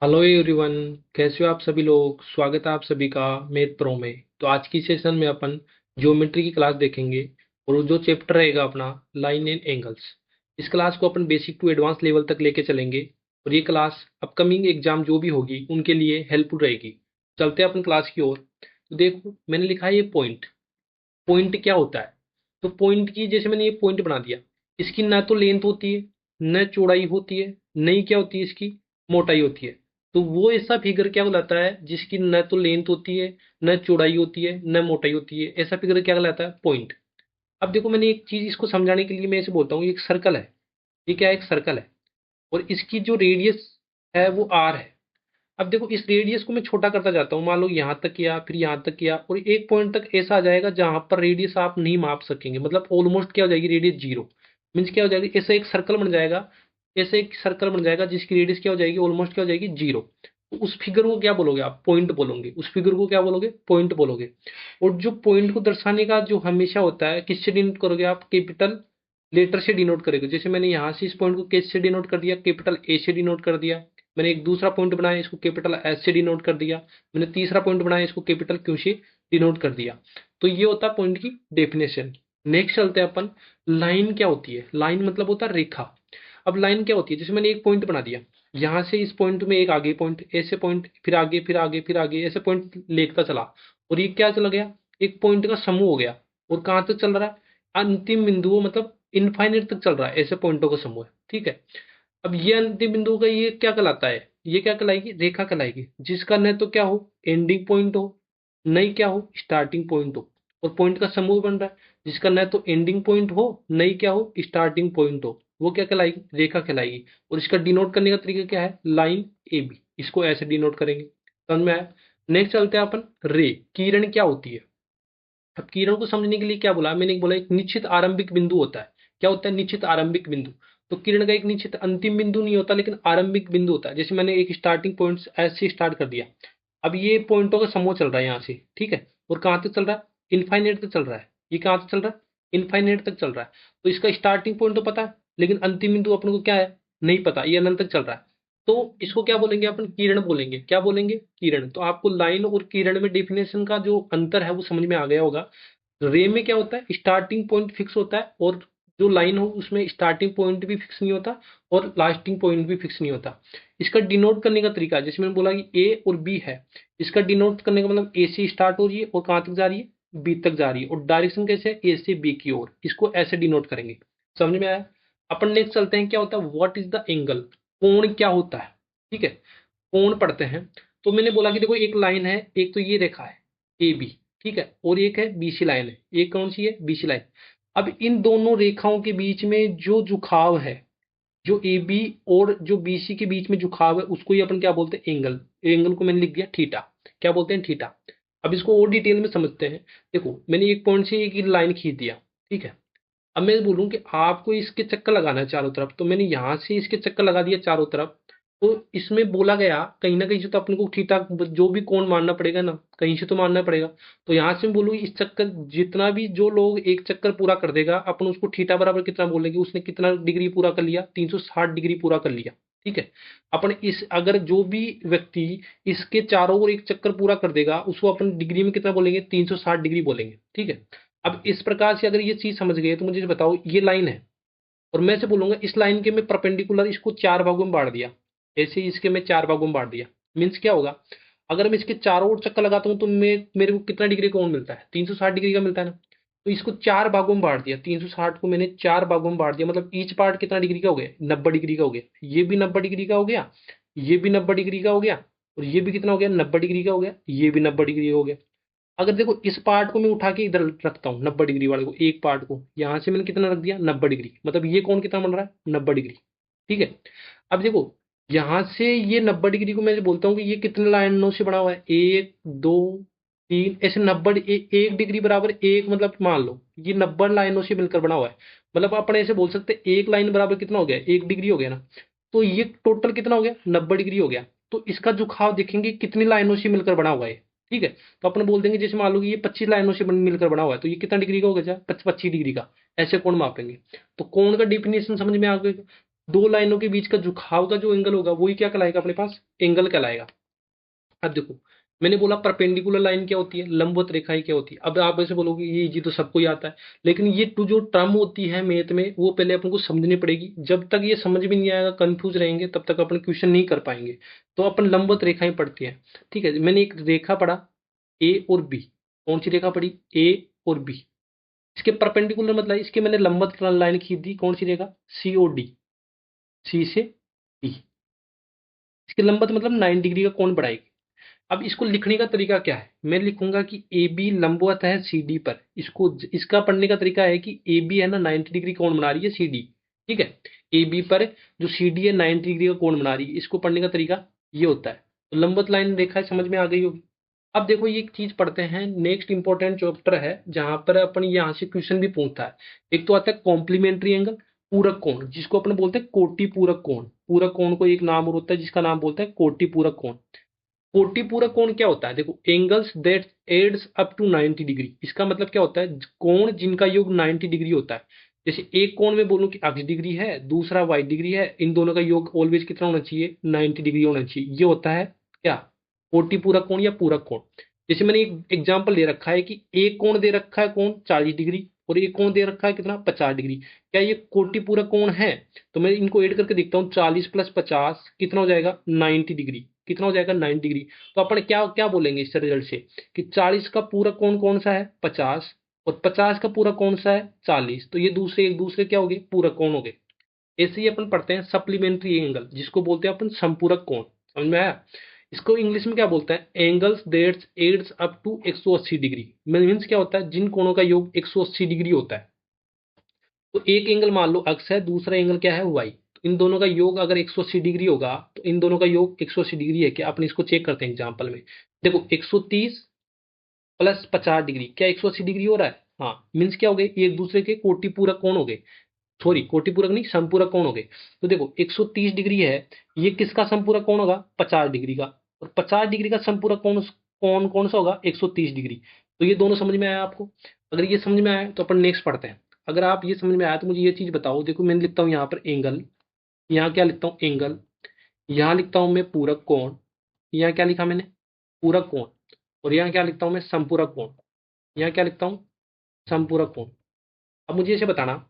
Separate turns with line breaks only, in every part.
Hello everyone. कैसे हो आप सभी लोग? स्वागत है आप सभी का मैथ प्रो में। तो आज की सेशन में अपन ज्योमेट्री की क्लास देखेंगे और जो चैप्टर रहेगा अपना लाइन एंड एंगल्स। इस क्लास को अपन बेसिक टू एडवांस लेवल तक लेके चलेंगे और ये क्लास अपकमिंग एग्जाम जो भी होगी उनके लिए हेल्पफुल रहेगी। चलते हैं अपन क्लास की ओर। तो देखो मैंने लिखा है ये पॉइंट। पॉइंट क्या होता है? तो पॉइंट की जैसे मैंने ये पॉइंट बना दिया, इसकी ना तो लेंथ होती है, न चौड़ाई होती है, न ही क्या होती है इसकी मोटाई होती है। तो वो ऐसा फिगर क्या कहलाता है जिसकी न तो लेंथ होती है, न चौड़ाई होती है, न मोटाई होती है। ऐसा फिगर क्या कहलाता है? पॉइंट। अब देखो मैंने एक चीज इसको समझाने के लिए मैं ऐसे बोलता हूँ, ये एक सर्कल है। ये क्या है? एक सर्कल है और इसकी जो रेडियस है वो आर है। अब देखो इस रेडियस को मैं छोटा करता जाता हूँ, मान लो यहाँ तक किया, फिर यहाँ तक किया, और एक पॉइंट तक ऐसा आ जाएगा जहां पर रेडियस आप नहीं माप सकेंगे, मतलब ऑलमोस्ट क्या हो जाएगी? Radius zero. मीन्स क्या हो जाएगी? ऐसा एक सर्कल बन जाएगा। ऐसे एक सर्कल बन जाएगा जिसकी रेडियस क्या हो जाएगी? ऑलमोस्ट क्या हो जाएगी? जीरो। तो उस फिगर को क्या बोलोगे आप? पॉइंट बोलोगे। उस फिगर को क्या बोलोगे? पॉइंट बोलोगे। और जो पॉइंट को दर्शाने का जो हमेशा होता है, किससे डिनोट करोगे आप? कैपिटल लेटर से डिनोट करेंगे। जैसे मैंने यहाँ से इस पॉइंट को कैसे से डिनोट कर दिया? कैपिटल ए से डिनोट कर दिया। मैंने एक दूसरा पॉइंट बनाया, इसको कैपिटल एस से डिनोट कर दिया। मैंने तीसरा पॉइंट बनाया, इसको कैपिटल क्यू से डिनोट कर दिया। तो ये होता है पॉइंट की डेफिनेशन। नेक्स्ट चलते हैं अपन। लाइन क्या होती है? लाइन मतलब होता है रेखा। अब लाइन क्या होती है? जैसे मैंने एक पॉइंट बना दिया, यहां से इस पॉइंट में एक आगे पॉइंट, ऐसे पॉइंट, फिर आगे, फिर आगे, फिर आगे, ऐसे पॉइंट लेखता चला, और ये क्या चला गया? एक पॉइंट का समूह हो गया। और कहां तक चल रहा है? अंतिम बिंदु, मतलब इनफाइनाइट तक चल रहा है। ऐसे पॉइंटों का समूह है, ठीक है। अब ये अंतिम बिंदु का ये क्या कहलाता है? ये क्या कहलाएगी? रेखा कहलाएगी, जिसका न तो क्या हो? एंडिंग पॉइंट हो, न ही क्या हो? स्टार्टिंग पॉइंट हो। और पॉइंट का समूह बन रहा है जिसका न तो एंडिंग पॉइंट हो, न ही क्या हो? स्टार्टिंग पॉइंट हो। वो क्या कहलाएगी? रेखा कहलाएगी। और इसका डिनोट करने का तरीका क्या है? लाइन ए बी, इसको ऐसे डिनोट करेंगे। समझ में आया? नेक्स्ट चलते हैं अपन। रे, किरण क्या होती है? अब किरण को समझने के लिए क्या बोला मैंने? बोला एक निश्चित आरंभिक बिंदु होता है। क्या होता है? निश्चित आरंभिक बिंदु। तो किरण का एक निश्चित अंतिम बिंदु नहीं होता, लेकिन आरंभिक बिंदु होता है। जैसे मैंने एक स्टार्टिंग पॉइंट ऐसे स्टार्ट कर दिया। अब ये पॉइंटों का समूह चल रहा है यहाँ से, ठीक है। और कहाँ तक चल रहा है? इनफाइनाइट तक चल रहा है। ये कहाँ तक चल रहा है? इनफाइनाइट तक चल रहा है। तो इसका स्टार्टिंग पॉइंट तो पता है, लेकिन अंतिम बिंदु अपन को क्या है? नहीं पता। ये अनंत तक चल रहा है। तो इसको क्या बोलेंगे अपन? किरण बोलेंगे। क्या बोलेंगे? किरण। तो आपको लाइन और किरण में डेफिनेशन का जो अंतर है वो समझ में आ गया होगा। रे में क्या होता है? स्टार्टिंग पॉइंट फिक्स होता है, और जो लाइन हो उसमें स्टार्टिंग पॉइंट भी फिक्स नहीं होता और लास्टिंग पॉइंट भी फिक्स नहीं होता। इसका डिनोट करने का तरीका, जैसे मैंने बोला कि ए और बी है, इसका डिनोट करने का मतलब ए से स्टार्ट हो रही है और कहाँ तक जा रही है? बी तक जा रही है। और डायरेक्शन कैसे है? ए से बी की ओर। इसको ऐसे डिनोट करेंगे। समझ में आया? अपन नेक्स्ट चलते हैं। क्या होता है? What is the angle? कोण क्या होता है? ठीक है, कोण पढ़ते हैं। तो मैंने बोला कि देखो एक लाइन है, एक तो ये रेखा है ए बी, ठीक है, और एक है बीसी लाइन है। एक कौन सी है? BC line. अब इन दोनों रेखाओं के बीच में जो झुकाव है, जो ए बी और जो बीसी के बीच में झुकाव है, उसको ही अपन क्या बोलते हैं? एंगल। एंगल को मैंने लिख दिया थीटा। क्या बोलते हैं? थीटा। अब इसको और डिटेल में समझते हैं। देखो मैंने एक पॉइंट से एक लाइन खींच दिया, ठीक है। अब मैं बोलूं कि आपको इसके चक्कर लगाना है चारों तरफ, तो मैंने यहां से इसके चक्कर लगा दिया चारों तरफ। तो इसमें बोला गया कहीं ना कहीं से तो अपने को थीटा जो भी कोण मानना पड़ेगा ना, कहीं से तो मानना पड़ेगा। तो यहां से मैं बोलूँ इस चक्कर जितना भी जो लोग एक चक्कर पूरा कर देगा, अपन उसको थीटा बराबर कितना बोलेंगे? उसने कितना डिग्री पूरा कर लिया? 360 डिग्री पूरा कर लिया, ठीक है। अपन इस अगर जो भी व्यक्ति इसके चारों ओर एक चक्कर पूरा कर देगा, उसको अपन डिग्री में कितना बोलेंगे? 360 डिग्री बोलेंगे, ठीक है। अब इस प्रकार से अगर ये चीज समझ गए तो मुझे बताओ, ये लाइन है और मैं से बोलूंगा इस लाइन के मैं परपेंडिकुलर इसको चार भागों में बांट दिया। ऐसे ही इसके मैं चार भागों में बांट दिया। मीन्स क्या होगा? अगर मैं इसके चारों ओर चक्कर लगाता हूँ तो मैं मेरे को कितना डिग्री कोण मिलता है? 360 डिग्री का मिलता है ना। तो इसको चार भागों में बांट दिया, 360 को मैंने चार भागों में बांट दिया, मतलब ईच पार्ट कितना डिग्री का हो गया? 90 डिग्री का हो गया। ये भी 90 डिग्री का हो गया, ये भी 90 डिग्री का हो गया, और ये भी कितना हो गया? 90 डिग्री का हो गया, ये भी 90 डिग्री हो गया। अगर देखो इस पार्ट को मैं उठा के इधर रखता हूँ, 90 डिग्री वाले को, एक पार्ट को यहां से मैंने कितना रख दिया? 90 डिग्री। मतलब ये कौन कितना बन रहा है? 90 डिग्री, ठीक है। अब देखो यहां से ये 90 डिग्री को मैं बोलता हूँ कि ये कितने लाइनों से बना हुआ है? एक, दो, तीन, ऐसे 90। एक डिग्री बराबर एक, मतलब मान लो ये 90 लाइनों से मिलकर बना हुआ है। मतलब अपन ऐसे बोल सकते हैं एक लाइन बराबर कितना हो गया? 1 डिग्री हो गया ना। तो ये टोटल कितना हो गया? 90 डिग्री हो गया। तो इसका झुकाव देखेंगे कितनी लाइनों से मिलकर बना हुआ है, ठीक है। तो अपन बोल देंगे जैसे मान लो कि ये 25 लाइनों से मिलकर बना हुआ है, तो ये कितना डिग्री का हो गया? 25 डिग्री का। ऐसे कोण मापेंगे। तो कोण का डिफिनेशन समझ में आ गया। दो लाइनों के बीच का झुकाव का जो एंगल होगा वही क्या कहलाएगा अपने पास, एंगल कहलाएगा। अब देखो, मैंने बोला परपेंडिकुलर लाइन क्या होती है, लंबवत रेखाएं क्या होती है। अब आप ऐसे बोलोगे ये इजी तो सबको ही आता है, लेकिन ये टू जो टर्म होती है मैथ में वो पहले अपन को समझनी पड़ेगी। जब तक ये समझ में नहीं आएगा, कंफ्यूज रहेंगे, तब तक अपन क्वेश्चन नहीं कर पाएंगे। तो अपन लंबवत रेखाएं पढ़ते हैं। ठीक है, मैंने एक रेखा पढ़ा ए और बी। कौन सी रेखा पढ़ी, ए और बी। इसके परपेंडिकुलर मतलब इसके मैंने लंबवत लाइन खींच दी, कौन सी रेखा, सी और डी, सी से डी। इसके लंबवत मतलब 90 डिग्री का कोण बढ़ाएगी। अब इसको लिखने का तरीका क्या है, मैं लिखूंगा कि ए बी लंबवत है सी डी पर। इसको इसका पढ़ने का तरीका है कि ए बी है ना 90 डिग्री कोण बना रही है सी डी। ठीक है, ए बी पर जो सी डी है 90 डिग्री का कोण बना रही है, इसको पढ़ने का तरीका ये होता है। तो लंबवत लाइन रेखा समझ में आ गई होगी। अब देखो ये एक चीज पढ़ते हैं, नेक्स्ट इंपॉर्टेंट चैप्टर है जहां पर अपन यहाँ से क्वेश्चन भी पूछता है। एक तो आता है कॉम्प्लीमेंट्री एंगल, पूरक कोण, जिसको अपन बोलते हैं कोटि पूरक कोण। पूरक कोण को एक नाम और होता है जिसका नाम बोलते हैं कोटि पूरक कोण। कोटि पूरक कोण क्या होता है, देखो angles that adds up to 90 degree. इसका मतलब क्या होता है, कोण जिनका योग 90 डिग्री होता है। जैसे एक कोण में बोलूं कि x डिग्री है, दूसरा y डिग्री है, इन दोनों का योग ऑलवेज कितना होना चाहिए, 90 डिग्री होना चाहिए। ये होता है क्या, कोटि पूरक कोण या पूरक कोण। जैसे मैंने एक एग्जांपल दे रखा है कि एक कोण दे रखा है कोण 40 डिग्री और एक कोण दे रखा है कितना 50 डिग्री। क्या ये कोटि पूरक कोण है, तो मैं इनको ऐड करके देखता हूँ, 40 प्लस 50 कितना हो जाएगा 90 डिग्री। कितना हो जाएगा 90 डिग्री। तो अपन क्या क्या बोलेंगे इस रिजल्ट से कि 40 का पूरक कोण कौन सा है 50, और 50 का पूरक कौन सा है 40। तो ये दूसरे एक दूसरे क्या हो गए, पूरक कोण हो गए। ऐसे ही अपन पढ़ते हैं सप्लीमेंट्री एंगल, जिसको बोलते हैं अपन संपूरक कोण। समझ में आया। इसको इंग्लिश में क्या बोलते हैं, angles that's adds up to 180 degree. Means क्या होता है, जिन कोणों का योग 180 डिग्री होता है। तो एक एंगल मान लो अक्स है, दूसरा एंगल क्या है वाई। तो इन दोनों का योग अगर 180 डिग्री होगा तो इन दोनों का योग 180 डिग्री है क्या, अपन इसको चेक करते हैं एग्जांपल में। देखो 130 प्लस 50 डिग्री क्या 180 डिग्री हो रहा है, हाँ। मीन्स क्या हो गए, ये एक दूसरे के कोटि पूरक कोण हो गए। सॉरी कोटि पूरक नहीं, संपूरक कोण हो गए। तो देखो 130 डिग्री है, ये किसका संपूरक कोण होगा 50 डिग्री का, और 50 डिग्री का संपूरक कोण कौन कौन सा होगा 130 डिग्री। तो ये दोनों समझ में आया आपको। अगर ये समझ में आया तो अपन नेक्स्ट पढ़ते हैं। अगर आप ये समझ में आया तो मुझे ये चीज बताओ। देखो मैंने लिखता हूँ यहाँ पर एंगल, यहाँ क्या लिखता हूँ एंगल, यहाँ लिखता हूँ मैं पूरक कोण, यहाँ क्या लिखा मैंने पूरक कोण, और यहाँ क्या लिखता हूँ मैं संपूरक कोण, यहाँ क्या लिखता हूँ संपूरक कोण। अब मुझे इसे बताना,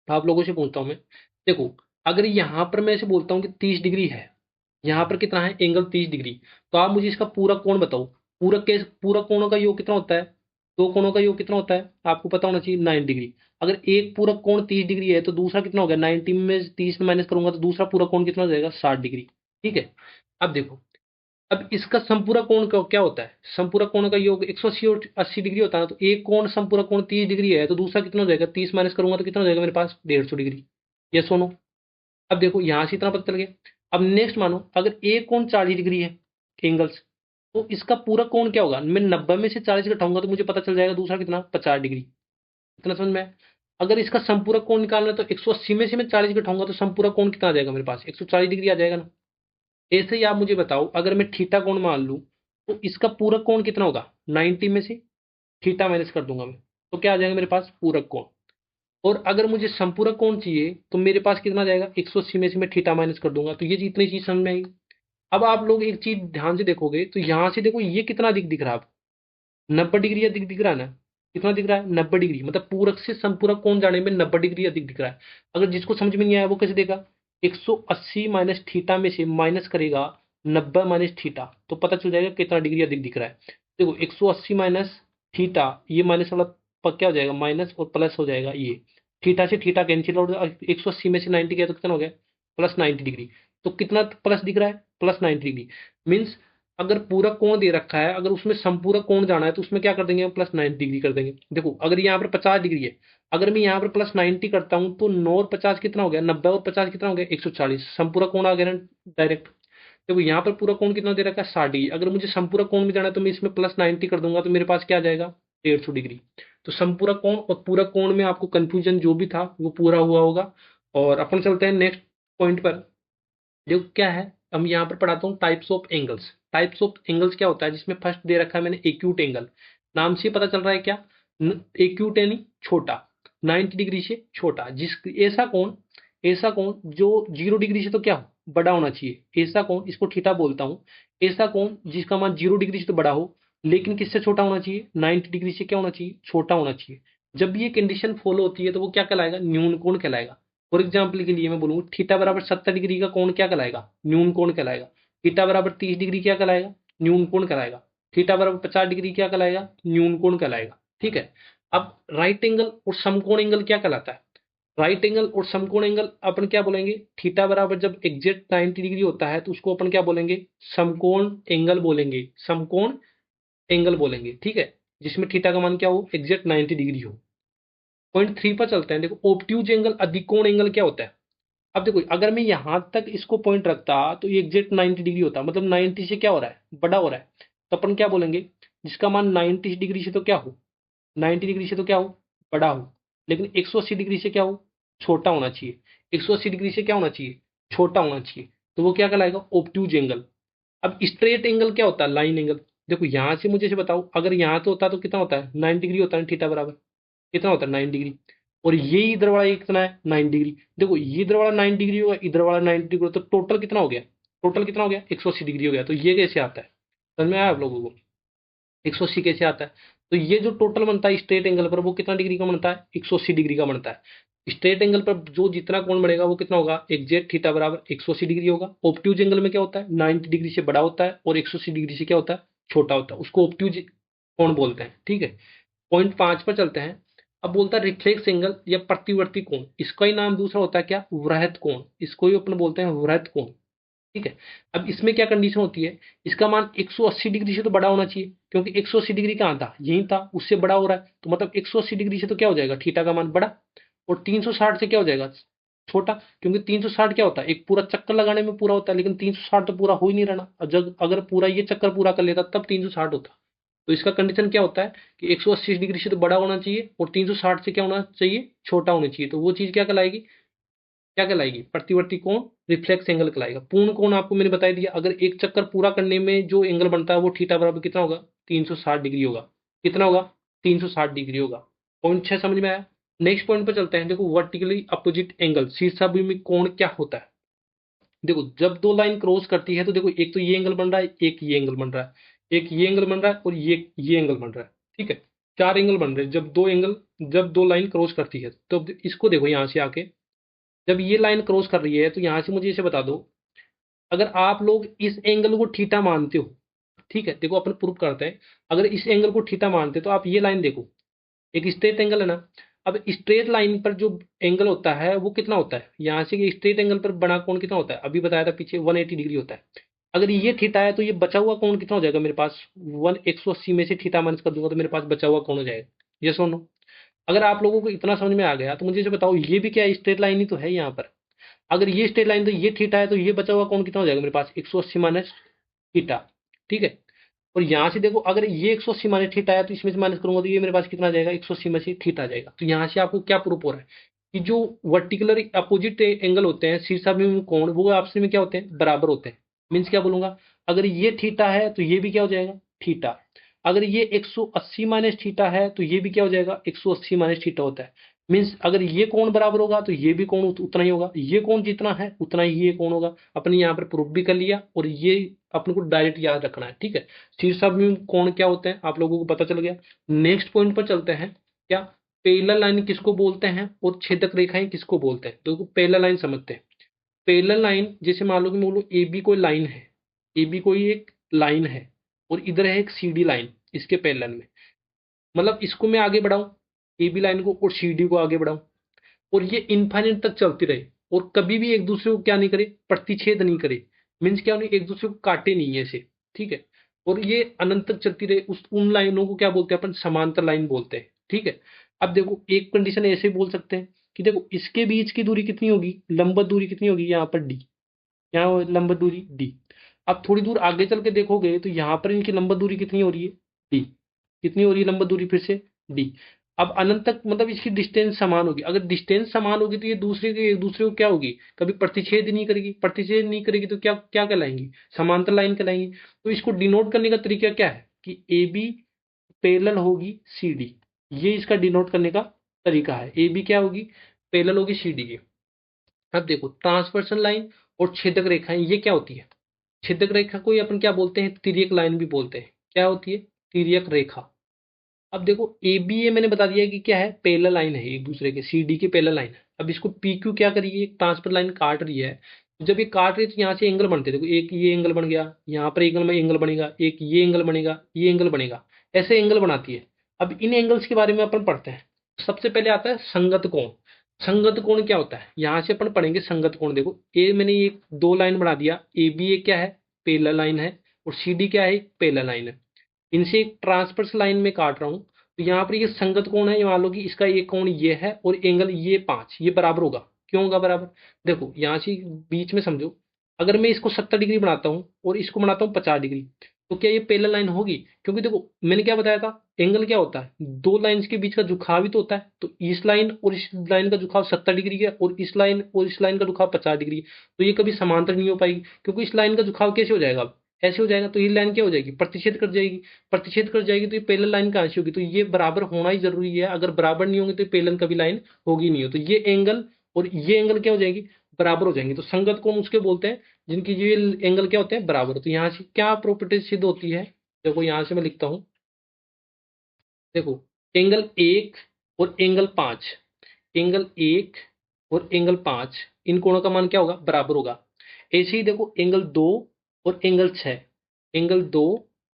आप लोगों से पूछता हूँ मैं। देखो अगर यहाँ पर मैं ऐसे बोलता हूँ कि 30 डिग्री है, यहाँ पर कितना है एंगल 30 डिग्री, तो आप मुझे इसका पूरक कोण बताओ। पूरक कोणों का योग कितना होता है, दो कोणों का योग कितना होता है आपको पता होना चाहिए 90 डिग्री। अगर एक पूरक कोण 30 डिग्री है तो दूसरा कितना हो गया, 90 में 30 माइनस करूंगा तो दूसरा पूरक कोण कितना हो जाएगा 60 डिग्री। ठीक है, अब देखो, अब इसका संपूरक कोण क्या होता है, संपूरक कोण का योग 180 और 80 डिग्री होता है। तो एक कोण संपूरक कोण 30 डिग्री है तो दूसरा कितना हो जाएगा, 30 माइनस करूंगा तो कितना हो जाएगा मेरे पास 150 डिग्री। ये सुनो, अब देखो यहां से इतना पता चल गया। अब नेक्स्ट मानो अगर एक कोण 40 डिग्री है एंगल्स, तो इसका पूरक कोण क्या होगा, मैं 90 में से 40 घटाऊंगा तो मुझे पता चल जाएगा दूसरा कितना 50 डिग्री। इतना समझ में आया? अगर इसका संपूरक कोण निकालना है तो 180 में से मैं 40 घटाऊंगा तो संपूरक कोण कितना आ जाएगा मेरे पास 140 डिग्री आ जाएगा ना। ऐसे ही आप मुझे बताओ, अगर मैं थीटा कोण मान लूं तो इसका पूरक कोण कितना होगा, 90 में से थीटा माइनस कर दूंगा मैं, तो क्या आ जाएगा मेरे पास पूरक कोण। और अगर मुझे संपूरक कोण चाहिए तो मेरे पास कितना आ जाएगा 180 में से मैं थीटा माइनस कर दूंगा। तो ये इतनी चीज समझ में आई। अब आप लोग एक चीज ध्यान से देखोगे तो यहां से देखो ये कितना अधिक दिख रहा है आपको, 90 डिग्री अधिक दिख रहा है ना। कितना दिख रहा है 90 डिग्री, मतलब पूरक से संपूरक कोण जाने में 90 डिग्री अधिक दिख रहा है। अगर जिसको समझ में नहीं आया वो कैसे देगा, 180 माइनस थीटा में से माइनस करेगा 90 माइनस थीटा, तो पता चल जाएगा कितना डिग्री अधिक दिख रहा है। देखो 180 माइनस थीटा, ये माइनस वाला क्या हो जाएगा माइनस, और प्लस हो जाएगा ये थीटा से थीटा कैंसिल हो, 180 में से 90 गया तो कितना हो गया प्लस 90 डिग्री। तो कितना प्लस दिख रहा है प्लस 90 डिग्री। मीन्स अगर पूरक कोण दे रखा है, अगर उसमें संपूरक कोण जाना है तो उसमें क्या कर देंगे हम प्लस 90 डिग्री कर देंगे। देखो अगर यहाँ पर 50 डिग्री है, अगर मैं यहाँ पर प्लस 90 करता हूँ तो 9 और 50 कितना हो गया, 90 और 50 कितना हो गया 140, संपूरक कोण आ गया ना डायरेक्ट। देखो यहाँ पर पूरा कोण कितना दे रखा है 60 डिग्री, अगर मुझे संपूरक कोण में जाना है तो मैं इसमें प्लस 90 कर दूंगा तो मेरे पास क्या आ जाएगा 150 डिग्री। तो संपूरक कोण और पूरक कोण में आपको कंफ्यूजन जो भी था वो पूरा हुआ होगा। और अपन चलते हैं नेक्स्ट पॉइंट पर। जो क्या है, हम यहाँ पर पढ़ाता हूँ types of angles. Types of angles क्या होता है, जिसमें फर्स्ट दे रखा है मैंने एक्यूट एंगल। नाम से पता चल रहा है क्या, एक्यूट यानी छोटा, 90 डिग्री से छोटा। जिस ऐसा कोण ऐसा कोण जो 0 डिग्री से तो क्या हो, बड़ा होना चाहिए। ऐसा कोण, इसको थीटा बोलता हूं। ऐसा कोण जिसका मान 0 डिग्री से तो बड़ा हो, लेकिन किससे छोटा होना चाहिए, 90 डिग्री से क्या होना चाहिए, छोटा होना चाहिए। जब भी ये कंडीशन फॉलो होती है तो वो क्या कहलाएगा, न्यून कोण कहलाएगा। फॉर एग्जाम्पल के लिए मैं बोलूंगा थीटा बराबर 70 डिग्री का कोण क्या कहलाएगा, न्यून कोण कहलाएगा। थीटा बराबर 30 डिग्री क्या कहलाएगा, न्यून कोण कहलाएगा। थीटा बराबर 50 डिग्री क्या कहलाएगा, न्यून कोण कहलाएगा। ठीक है। अब राइट एंगल और समकोण एंगल क्या कहलाता है, राइट एंगल और समकोण एंगल अपन क्या बोलेंगे, थीटा बराबर जब एग्जैक्ट 90 डिग्री होता है तो उसको अपन क्या बोलेंगे, समकोण एंगल बोलेंगे, समकोण एंगल बोलेंगे। ठीक है, जिसमें थीटा का मान क्या हो, एग्जैक्ट 90 डिग्री हो। पॉइंट 3 पर चलते हैं। देखो ऑब्ट्यूज एंगल, अधिकोण एंगल क्या होता है। अब देखो अगर मैं यहां तक इसको पॉइंट रखता तो ये एग्जैक्ट 90 डिग्री होता, मतलब 90 से क्या हो रहा है, बड़ा हो रहा है। तो अपन क्या बोलेंगे, जिसका मान 90 डिग्री से तो क्या हो, 90 डिग्री से तो क्या हो, बड़ा हो, लेकिन 180 डिग्री से क्या हो, छोटा होना चाहिए। 180 डिग्री से क्या होना चाहिए, छोटा होना चाहिए। तो वो क्या कहलाएगा, ऑब्ट्यूज एंगल। अब स्ट्रेट एंगल क्या होता है, लाइन एंगल। देखो यहां से मुझे से बताओ, अगर यहां तो होता तो कितना होता है, 90 डिग्री होता है थीटा बराबर, कितना होता है 9 डिग्री। और ये इधर वाला ये कितना है, 9 डिग्री। देखो ये इधर वाला 9 डिग्री होगा, इधर वाला 90 डिग्री, तो टोटल कितना हो गया, टोटल कितना हो गया, 180 डिग्री हो गया। तो ये कैसे आता है, समझ में आया आप लोगों को, 180 कैसे आता है। तो ये जो टोटल बनता है स्ट्रेट एंगल पर वो कितना डिग्री का बनता है, 180 डिग्री का बनता है। स्ट्रेट एंगल पर जो जितना कोण बढ़ेगा वो कितना होगा, एग्जैक्ट थीटा बराबर 180 डिग्री होगा। ऑब्ट्यूज एंगल में क्या होता है, 90 डिग्री से बड़ा होता है और 180 डिग्री से क्या होता है, छोटा होता है, उसको ऑब्ट्यूज कोण बोलते हैं। ठीक है। पॉइंट 5 पर चलते हैं। अब बोलता है रिफ्लेक्स एंगल या प्रतिवर्ती कोण, इसका ही नाम दूसरा होता है क्या, वृहत कोण, इसको ही अपन बोलते हैं वृहत कोण। ठीक है। अब इसमें क्या कंडीशन होती है, इसका मान 180 डिग्री से तो बड़ा होना चाहिए, क्योंकि 180 डिग्री कहाँ था, यही था, उससे बड़ा हो रहा है। तो मतलब 180 डिग्री से तो क्या हो जाएगा, थीटा का मान बड़ा। और 360 से क्या हो जाएगा, छोटा, क्योंकि 360 क्या होता है, एक पूरा चक्कर लगाने में पूरा होता है, लेकिन 360 तो पूरा हो ही नहीं रहना। और जब अगर पूरा ये चक्कर पूरा कर लेता तब 360 होता। तो इसका कंडीशन क्या होता है कि 180 डिग्री से तो बड़ा होना चाहिए और 360 से क्या होना चाहिए, छोटा होना चाहिए। तो वो चीज क्या कहलाएगी, क्या कहलाएगी, प्रतिवर्ती कोण, रिफ्लेक्स एंगल कहलाएगा। पूर्ण कोण आपको मैंने बता दिया, अगर एक चक्कर पूरा करने में जो एंगल बनता है वो थीटा बराबर कितना होगा, 360 डिग्री होगा। कितना होगा, 360 डिग्री होगा। पॉइंट 6 समझ में आया। नेक्स्ट पॉइंट पर चलते हैं। देखो वर्टिकली अपोजिट एंगल, शीर्षाभिमुखी कोण क्या होता है। देखो जब दो लाइन क्रॉस करती है तो देखो एक तो ये एंगल बन रहा है, एक ये एंगल बन रहा है, एक ये एंगल बन रहा है और ये एंगल बन रहा है। ठीक है, चार एंगल बन रहे हैं जब दो एंगल, जब दो लाइन क्रॉस करती है। तो अब इसको देखो यहां से आके, जब ये लाइन क्रॉस कर रही है तो यहां से मुझे इसे बता दो, अगर आप लोग इस एंगल को थीटा मानते हो, ठीक है, देखो अपन प्रूफ करते हैं, अगर इस एंगल को थीटा मानते हो तो आप ये लाइन देखो, एक स्ट्रेट एंगल है ना। अब स्ट्रेट लाइन पर जो एंगल होता है वो कितना होता है, यहां से स्ट्रेट एंगल पर बड़ा कोण कितना होता है, अभी बताया था पीछे, 180 डिग्री होता है। अगर ये थीटा है तो ये बचा हुआ कोण कितना हो जाएगा मेरे पास, 180 में से थीटा माइनस कर दूंगा तो मेरे पास बचा हुआ कोण हो जाएगा। ये सुनो, अगर आप लोगों को इतना समझ में आ गया तो मुझे से बताओ, ये भी क्या है, स्ट्रेट लाइन ही तो है यहाँ पर। अगर ये स्ट्रेट लाइन तो ये थीटा है, तो ये बचा हुआ कोण कितना हो जाएगा मेरे पास, 180 माइनस थीटा। ठीक है। और यहां से देखो, अगर ये 180 माइनस थीटा है तो इसमें से माइनस करूंगा तो ये मेरे पास कितना आ जाएगा, 180 में से थीटा आ जाएगा। तो यहां से आपको क्या प्रूफ हो रहा है कि जो वर्टिकुलर अपोजिट एंगल होते हैं, शीर्षाभिमुखी कोण, वो आपस में क्या होते हैं, बराबर होते हैं। मीन्स क्या बोलूंगा, अगर ये थीटा है तो ये भी क्या हो जाएगा, थीटा। अगर ये 180 माइनस थीटा है तो ये भी क्या हो जाएगा, 180 माइनस थीटा होता है। मीन्स अगर ये कोण बराबर होगा तो ये भी कोण उतना ही होगा, ये कोण जितना है उतना ही ये कोण होगा। अपने यहाँ पर प्रूफ भी कर लिया, और ये अपने को डायरेक्ट याद रखना है। ठीक है, शीर्षाभिमुखी कोण क्या होते हैं आप लोगों को पता चल गया। नेक्स्ट पॉइंट पर चलते हैं। क्या, पैरेलल लाइन किसको बोलते हैं और छेदक रेखाएं किसको बोलते हैं। तो पैरेलल लाइन समझते हैं। पैरेलल लाइन, जैसे मान लो कि मान लो ए बी कोई लाइन है, ए बी कोई एक लाइन है और इधर है एक सी डी लाइन, इसके पैरेलल में, मतलब इसको मैं आगे बढ़ाऊं, ए बी लाइन को और सी डी को आगे बढ़ाऊं, और ये इनफाइनाइट तक चलती रहे और कभी भी एक दूसरे को क्या नहीं करे, प्रतिच्छेद नहीं करे। मीन्स क्या, उन्हें एक दूसरे को काटे नहीं ऐसे। ठीक है। और ये अनंत तक चलती रहे, उस उन लाइनों को क्या बोलते हैं अपन, समांतर लाइन बोलते हैं। ठीक है। अब देखो एक कंडीशन ऐसे बोल सकते हैं कि देखो इसके बीच की दूरी कितनी होगी, लंबवत दूरी कितनी होगी, यहाँ पर डी, यहाँ लंबवत दूरी डी। अब थोड़ी दूर आगे चल के देखोगे तो यहाँ पर इनकी लंबवत दूरी कितनी हो रही है, डी। कितनी हो रही है लंबवत दूरी, फिर से डी। अब अनंत तक मतलब इसकी डिस्टेंस समान होगी। अगर डिस्टेंस समान होगी तो ये दूसरे के एक दूसरे को क्या होगी, कभी प्रतिच्छेद नहीं करेगी। प्रतिच्छेद नहीं करेगी तो क्या क्या कहलाएंगी, समांतर लाइन कहलाएंगी। तो इसको डिनोट करने का तरीका क्या है कि ए बी पैरेलल होगी सी डी, ये इसका डिनोट करने का तरीका है। ए बी क्या होगी, पैरेलल होगी सी डी की। अब देखो ट्रांसवर्सल लाइन और छेदक रेखाएं ये क्या होती है? छेदक रेखा को ही अपन क्या बोलते हैं? तिर्यक लाइन भी बोलते हैं। क्या होती है? तिर्यक रेखा। अब देखो ए बी ए मैंने बता दिया कि क्या है, पैरेलल लाइन है एक दूसरे के, सी डी के पैरेलल लाइन है। अब इसको पी क्यू क्या करिए, एक ट्रांसफर लाइन काट रही है। तो जब ये काट रही है तो यहाँ से एंगल बनते हैं। देखो एक ये एंगल बन गया, यहाँ पर एंगल में एंगल बनेगा, एक ये एंगल बनेगा, ये एंगल बनेगा, ऐसे एंगल बनाती है। अब इन एंगल्स के बारे में अपन पढ़ते हैं। सबसे पहले आता है संगत कोण। संगत कोण क्या होता है, यहाँ से अपन पढ़ेंगे संगत कोण। देखो ए मैंने एक दो लाइन बना दिया, ए बी ए क्या है, पैरेलल लाइन है, और सी डी क्या है, पैरेलल लाइन है। इनसे एक ट्रांसवर्स लाइन में काट रहा हूं, तो यहाँ पर ये संगत कोण है। मान लो कि इसका ये कोण ये है और एंगल ये 5, ये बराबर होगा। क्यों होगा बराबर? देखो यहाँ से बीच में समझो, अगर मैं इसको 70 डिग्री बनाता हूँ और इसको बनाता हूँ 50 डिग्री, तो क्या ये पैरेलल लाइन होगी? क्योंकि देखो मैंने क्या बताया था, एंगल क्या होता है, दो लाइंस के बीच का झुकाव ही तो होता है। तो इस लाइन और इस लाइन का झुकाव 70 डिग्री है, और इस लाइन और इस लाइन का झुकाव 50 डिग्री। तो ये कभी समांतर नहीं हो पाएगी, क्योंकि इस लाइन का झुकाव कैसे हो जाएगा, अब ऐसे हो जाएगा। तो ये लाइन क्या हो जाएगी, प्रतिच्छेद कर जाएगी। प्रतिच्छेद कर जाएगी तो ये पैरेलल लाइन कहाँ से होगी? तो ये बराबर होना ही जरूरी है। अगर बराबर नहीं होंगे तो पैरेलल कभी लाइन होगी नहीं हो। तो ये एंगल और ये एंगल क्या हो जाएगी, बराबर हो जाएंगे। तो संगत कोण उसके बोलते हैं जिनकी ये एंगल क्या होते हैं, बराबर। तो यहाँ से क्या प्रॉपर्टी सिद्ध होती है, देखो यहाँ से मैं लिखता हूं। देखो एंगल 1 और एंगल 5, एंगल 1 और एंगल 5, इन कोणों का मान क्या होगा, बराबर होगा। ऐसे ही देखो एंगल 2 और एंगल 6, एंगल 2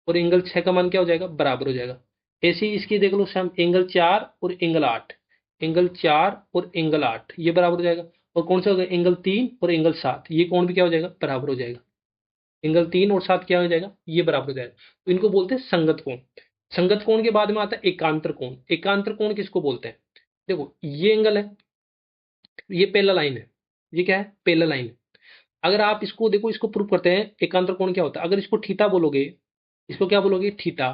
और एंगल 6 का मान क्या हो जाएगा, बराबर हो जाएगा। ऐसे ही इसकी देख लो हम, एंगल 4 और एंगल 8, एंगल 4 और एंगल 8 ये बराबर हो जाएगा। और कौन सा हो गया, एंगल 3 और एंगल 7, ये कोण भी क्या हो जाएगा, बराबर हो जाएगा। एंगल 3 और 7 क्या हो जाएगा, ये बराबर हो जाएगा। तो इनको बोलते हैं संगत कोण। संगत कोण के बाद में आता है एकांतर कोण। एकांतर कोण किसको बोलते हैं? देखो ये एंगल है, ये पैरेलल लाइन है, ये क्या है, पैरेलल लाइन है। अगर आप इसको देखो, इसको प्रूव करते हैं एकांतर कोण क्या होता है। अगर इसको थीटा बोलोगे, इसको क्या बोलोगे, थीटा,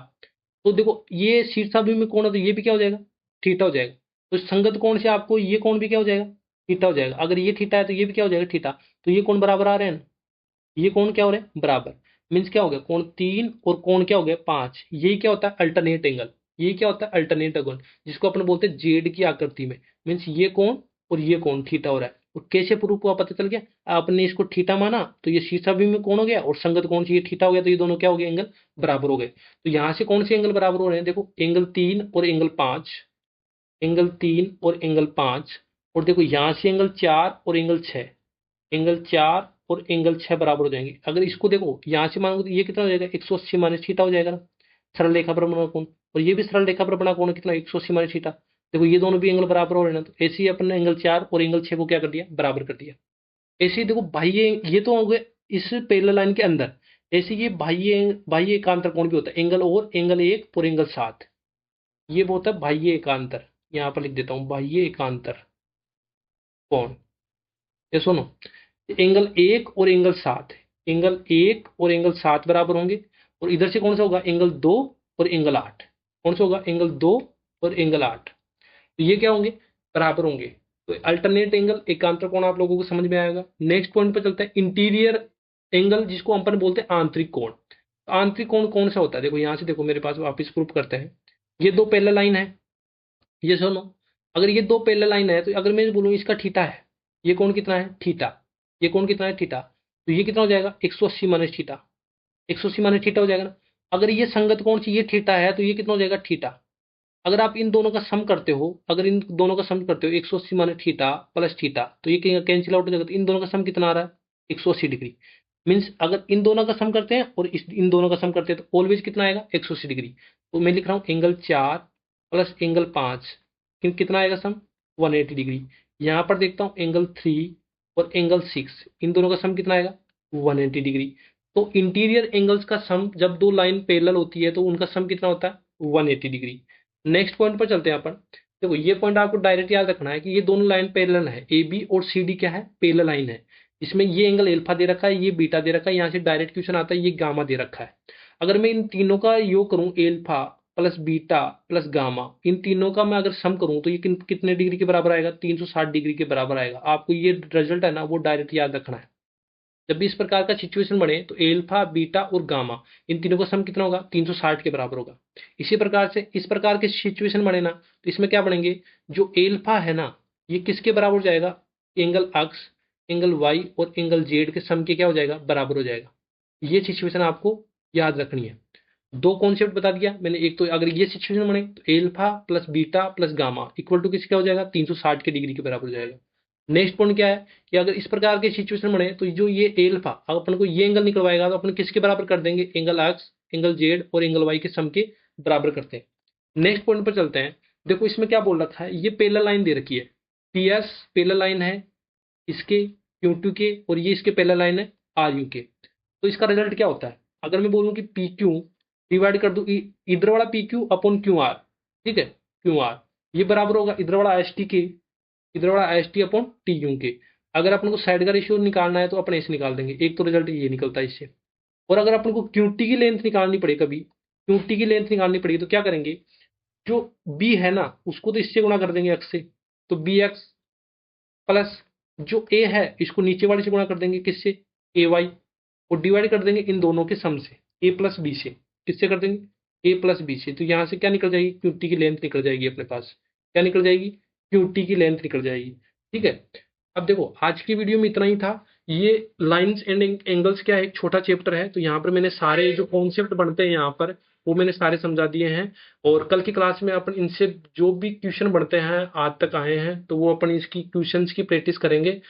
तो देखो ये शीर्षाभिमुखी कोण है, तो ये भी क्या हो जाएगा, थीटा हो जाएगा। तो संगत कोण से आपको ये कोण भी क्या हो जाएगा, थीटा हो जाएगा। अगर ये थीटा है तो ये भी क्या हो जाएगा, थीटा। तो ये कोण बराबर आ रहे हैं ना, ये कोण क्या हो रहे हैं, बराबर। मीन्स क्या हो गया, कोण 3 और कोण क्या हो गया, 5। यही क्या होता है, अल्टरनेट एंगल। ये क्या होता है, अल्टरनेट एंगल, जिसको अपन बोलते हैं जेड की आकृति में। मीन्स ये कोण और ये कोण थीटा हो रहा है। और कैसे प्रूफ हुआ, पता चल गया। आपने इसको थीटा माना तो ये शीर्षाभिमुखी कोण हो गया, और संगत कोण से ये थीटा हो गया, तो ये दोनों क्या हो गए, एंगल बराबर हो गए। तो यहाँ से कौन से एंगल बराबर हो रहे हैं, देखो एंगल 3 और एंगल 5, एंगल 3 और एंगल 5। और देखो यहाँ से एंगल 4 और एंगल 6, एंगल 4 और एंगल 6 बराबर हो जाएंगे। अगर इसको देखो यहाँ से मानोगे तो ये कितना हो जाएगा, 180 माइनस थीटा हो जाएगा ना, सरल रेखा पर बना कोण। और ये भी सरल रेखा पर बना कोण कितना, 180 माइनस थीटा। देखो ये दोनों भी एंगल बराबर हो रहे हैं ना। तो ऐसे ही अपन ने एंगल 4 और एंगल 6 को क्या कर दिया, बराबर कर दिया। ऐसे ही देखो बाह्य, ये तो हो गए इस पैरेलल लाइन के अंदर। ऐसे ये बाह्य बाह्य एकांतर कोण भी होता है, एंगल और एंगल 1 और एंगल 7, ये वो होता है बाह्य एकांतर। यहाँ पर लिख देता हूँ, बाह्य एकांतर कोण। ये सुनो, एंगल 1 और एंगल 7, एंगल 1 और एंगल 7 बराबर होंगे। और इधर से कौन सा होगा, एंगल 2 और एंगल 8। कौन सा होगा, एंगल 2 और एंगल 8। तो ये क्या होंगे, बराबर होंगे। तो अल्टरनेट एंगल एकांतर कोण आप लोगों को समझ में आएगा। नेक्स्ट पॉइंट पे चलते हैं, इंटीरियर एंगल, जिसको अपन बोलते हैं आंतरिक कोण। तो आंतरिक कोण कौन सा होता है, देखो यहाँ से देखो मेरे पास, वापिस प्रूफ करते हैं। ये दो पैरेलल लाइन है, ये सुनो, अगर ये दो पैरेलल लाइन है, तो अगर मैं बोलूँ इसका थीटा है, ये कोण कितना है, थीटा, ये कोण कितना है, थीटा, तो ये कितना हो जाएगा, 180 माइनस थीटा, 180 माइनस थीटा हो जाएगा ना। अगर ये संगत कोण से ये थीटा है, तो ये कितना हो जाएगा, थीटा। अगर आप इन दोनों का सम करते हो, अगर इन दोनों का सम करते हो, 180 माइनस थीटा प्लस थीटा, तो ये कैंसिल आउट हो जाएगा। तो इन दोनों का सम कितना आ रहा है, 180 डिग्री। मीन्स अगर इन दोनों का सम करते हैं और इन दोनों का सम करते हैं, तो ऑलवेज कितना आएगा, 180 डिग्री। तो मैं लिख रहा हूँ एंगल 4 प्लस एंगल 5, कितना आएगा सम, 180 डिग्री। यहाँ पर देखता हूँ एंगल 3 और एंगल 6, इन दोनों का सम कितना आएगा, 180 डिग्री। तो इंटीरियर एंगल्स का सम, जब दो लाइन पैरेलल होती है तो उनका सम कितना होता है, 180 डिग्री। नेक्स्ट पॉइंट पर चलते हैं अपन। देखो ये पॉइंट आपको डायरेक्ट याद रखना है कि ये दोनों लाइन पैरेलल है, ए बी और सी डी क्या है, पैरेलल लाइन है। इसमें ये एंगल अल्फा दे रखा है, ये बीटा दे रखा है, यहाँ से डायरेक्ट क्वेश्चन आता है, ये गामा दे रखा है। अगर मैं इन तीनों का योग करूं, alpha plus beta plus gamma, इन तीनों का मैं अगर सम करूं, तो ये कितने डिग्री के बराबर आएगा, 360 डिग्री के बराबर आएगा। आपको ये रिजल्ट है ना, वो डायरेक्ट याद रखना है। जब भी इस प्रकार का सिचुएशन बने, तो एल्फा बीटा और गामा, इन तीनों का सम कितना होगा, 360 के बराबर होगा। इसी प्रकार से इस प्रकार के सिचुएशन बने ना, तो इसमें क्या बनेंगे, जो एल्फा है ना, ये किसके बराबर हो जाएगा, एंगल अक्स एंगल वाई और एंगल जेड के सम के क्या हो जाएगा, बराबर हो जाएगा। ये सिचुएशन आपको याद रखनी है। दो कॉन्सेप्ट बता दिया मैंने, एक तो अगर ये सिचुएशन बने तो alpha plus beta plus gamma equal to किस क्या हो जाएगा, 360 के डिग्री के बराबर हो जाएगा। नेक्स्ट पॉइंट क्या है कि अगर इस प्रकार के सिचुएशन बने तो जो ये एल्फा अब अपन को ये एंगल निकलवाएगा तो अपन किसके बराबर कर देंगे, एंगल एक्स एंगल जेड और एंगल वाई के सम के बराबर करते हैं। नेक्स्ट पॉइंट पर चलते हैं। देखो इसमें क्या बोल रखा है, ये पैरेलल लाइन दे रखी है, पी एस पैरेलल लाइन है इसके Q2 के, और ये इसके पैरेलल लाइन है RU के। तो इसका रिजल्ट क्या होता है, अगर मैं बोलूं कि PQ डिवाइड कर दूं इधर वाला PQ अपॉन QR, ठीक है, QR ये बराबर होगा इधर वाला ST के, इधर वाला ST अपॉन TU के। अगर अपन को साइड का रेशियो निकालना है तो अपन ऐसे निकाल देंगे, एक तो रिजल्ट ये निकलता है इससे। और अगर अपन को QT की लेंथ निकालनी पड़े, कभी QT की लेंथ निकालनी पड़ेगी तो क्या करेंगे, जो B है ना उसको तो इससे गुणा कर देंगे x से, तो BX प्लस जो ए है इसको नीचे वाले से गुणा कर देंगे किससे, ए वाई, और डिवाइड कर देंगे इन दोनों के सम से, ए प्लस बी से। किससे कर देंगे, ए प्लस बी से। तो यहां से क्या निकल जाएगी, क्यूटी की लेंथ निकल जाएगी अपने पास, क्या निकल जाएगी, क्यूटी की लेंथ निकल जाएगी। ठीक है, अब देखो आज की वीडियो में इतना ही था। ये लाइंस एंड एंगल्स क्या है, एक छोटा चैप्टर है, तो यहाँ पर मैंने सारे जो कॉन्सेप्ट बनते हैं यहाँ पर वो मैंने सारे समझा दिए हैं। और कल की क्लास में अपन इनसे जो भी क्वेश्चन बनते हैं आज तक आए हैं तो वो अपन इसकी क्वेश्चंस की प्रैक्टिस करेंगे।